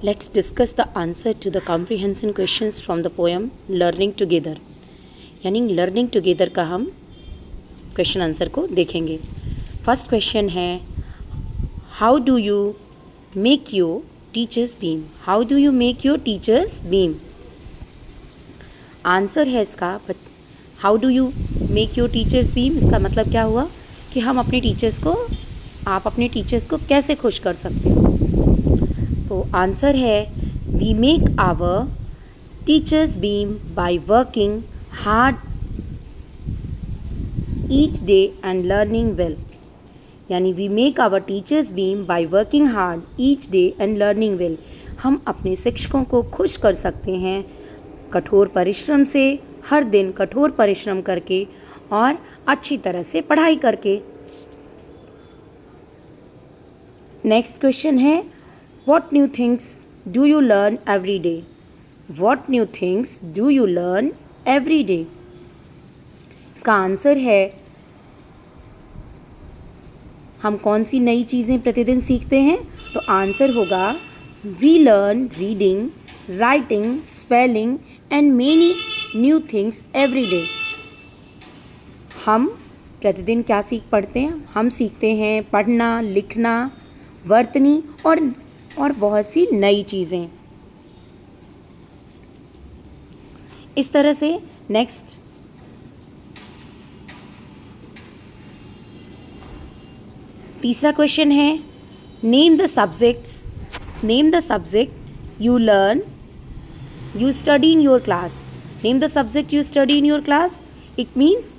Let's discuss the answer to the comprehension questions from the poem Learning Together. यानी learning together का हम question answer को देखेंगे. First question है, how do you make your teachers beam. How do you make your teachers beam. Answer है इसका how do you make your teachers beam. इसका मतलब क्या हुआ कि हम अपने टीचर्स को, आप अपने टीचर्स को कैसे खुश कर सकते हो. तो आंसर है, we make our teachers beam by working hard each day and learning well. यानी we make our teachers beam by working hard each day and learning well. हम अपने शिक्षकों को खुश कर सकते हैं कठोर परिश्रम से, हर दिन कठोर परिश्रम करके और अच्छी तरह से पढ़ाई करके. नेक्स्ट क्वेश्चन है, what new things do you learn every day. What new things do you learn every day. इसका आंसर है, हम कौन सी नई चीज़ें प्रतिदिन सीखते हैं. तो आंसर होगा, we learn reading, writing, spelling and many new things every day. हम प्रतिदिन क्या सीख पढ़ते हैं. हम सीखते हैं पढ़ना, लिखना, वर्तनी और बहुत सी नई चीज़ें. इस तरह से नेक्स्ट तीसरा क्वेश्चन है, name the subject you learn you study in your class. Name the subject you study in your class. It means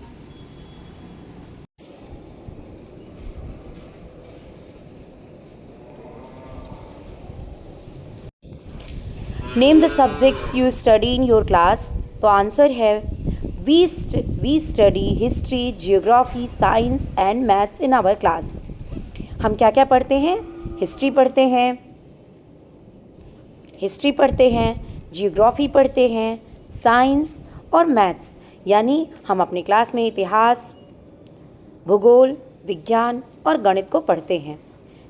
name the subjects you study in your class. तो आंसर है, we study history, geography, science and maths in our class. हम क्या क्या पढ़ते हैं. History पढ़ते हैं, geography पढ़ते हैं, साइंस और मैथ्स. यानी हम अपने क्लास में इतिहास, भूगोल, विज्ञान और गणित को पढ़ते हैं.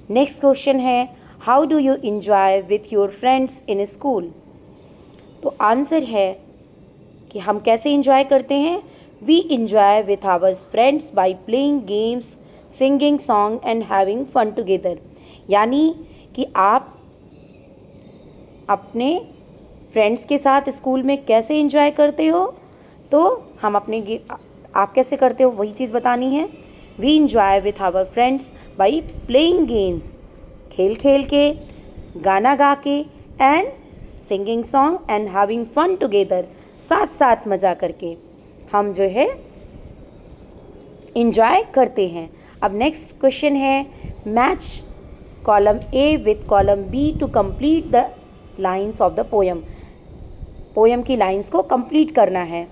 नेक्स्ट क्वेश्चन है, how do you enjoy with your friends in school. तो आंसर है कि हम कैसे इंजॉय करते हैं. We enjoy with our friends by playing games, singing song and having fun together. यानी कि आप अपने फ्रेंड्स के साथ स्कूल में कैसे इंजॉय करते हो. तो हम आप कैसे करते हो वही चीज़ बतानी है. We enjoy with our friends by playing games, खेल खेल के, गाना गा के, and singing song and having fun together. साथ साथ मज़ा करके हम जो है इंजॉय करते हैं. अब नेक्स्ट क्वेश्चन है, match column A with column B to complete the lines of the poem. Poem की लाइन्स को कंप्लीट करना है.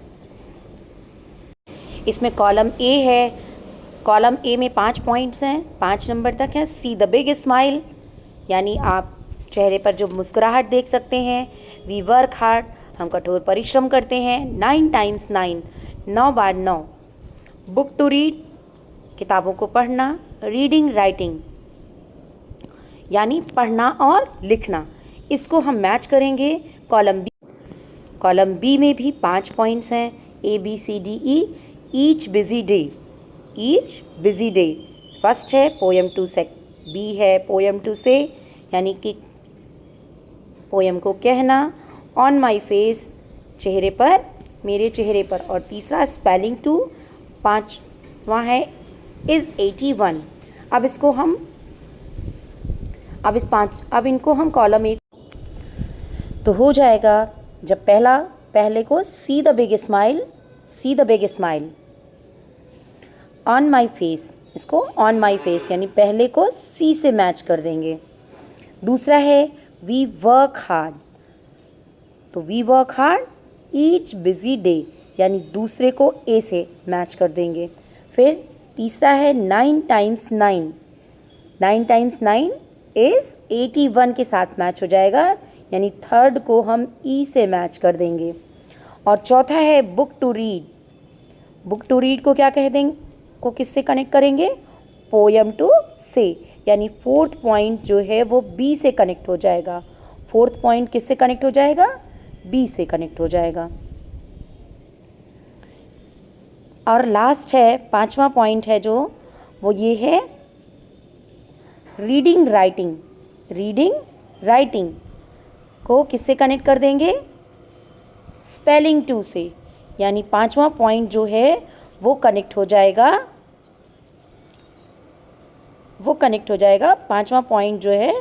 इसमें कॉलम ए है. कॉलम ए में 5 पॉइंट्स हैं, 5 नंबर तक हैं. सी द बिग स्माइल, यानी आप चेहरे पर जो मुस्कुराहट देख सकते हैं. वी वर्क हार्ड, हम कठोर परिश्रम करते हैं. 9 टाइम्स 9, 9 बार 9. बुक टू रीड, किताबों को पढ़ना. रीडिंग, राइटिंग, यानी पढ़ना और लिखना. इसको हम मैच करेंगे कॉलम बी. कॉलम बी में भी 5 पॉइंट्स हैं, A B C D E. Each busy day, each busy day first है. पोएम टू बी है पोएम टू से, यानी कि पोएम को कहना. ऑन माई फेस, चेहरे पर, मेरे चेहरे पर. और तीसरा स्पेलिंग टू, 5वां है इज़ 81. अब इनको हम कॉलम एक तो हो जाएगा. जब पहले को see the big smile, on my face, इसको ऑन माई फेस यानी पहले को सी से मैच कर देंगे. दूसरा है वी वर्क हार्ड, तो we work hard each busy day, यानी दूसरे को ए से मैच कर देंगे. फिर तीसरा है 9 टाइम्स 9, 9 टाइम्स 9 इज़ 81 के साथ मैच हो जाएगा, यानी थर्ड को हम ई से मैच कर देंगे. और चौथा है book to read. Book to read को क्या कह देंगे, को किससे कनेक्ट करेंगे, पोएम टू से, यानी फोर्थ पॉइंट जो है वो बी से कनेक्ट हो जाएगा. 4th पॉइंट किससे कनेक्ट हो जाएगा? बी से कनेक्ट हो जाएगा। और लास्ट है 5वां पॉइंट है जो, वो ये है रीडिंग राइटिंग। रीडिंग राइटिंग को किससे कनेक्ट कर देंगे? स्पेलिंग टू से। यानी 5वां पॉइंट जो है वो कनेक्ट हो जाएगा, 5वां पॉइंट जो है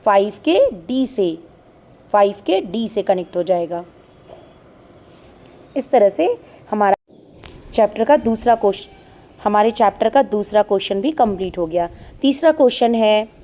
5 के डी से कनेक्ट हो जाएगा। इस तरह से हमारे चैप्टर का दूसरा क्वेश्चन भी कंप्लीट हो गया। तीसरा क्वेश्चन है,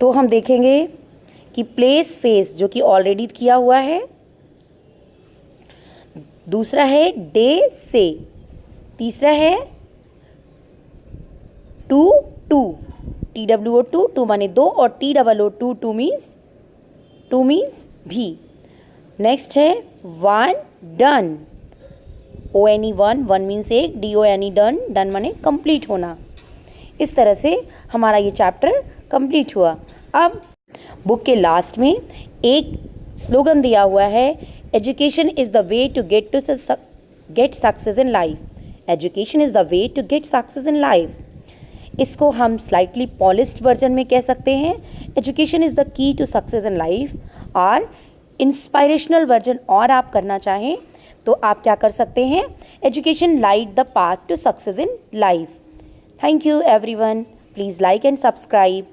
तो हम देखेंगे कि प्लेस फेस जो कि ऑलरेडी किया हुआ है, दूसरा है डे से, तीसरा है टू TWO टू माने 2 और TOO टू मीन्स भी। नेक्स्ट है one done, ONE one means एक, DONE डन माने कंप्लीट होना। इस तरह से हमारा ये चैप्टर कंप्लीट हुआ। अब बुक के लास्ट में एक स्लोगन दिया हुआ है, education is the way to get success in life. Education is the way to get success in life. इसको हम स्लाइटली पॉलिश्ड वर्जन में कह सकते हैं, education is the key to success in life. और इंस्पायरेशनल वर्जन और आप करना चाहें तो आप क्या कर सकते हैं, education light the path to success in life. Thank you everyone, please like and subscribe.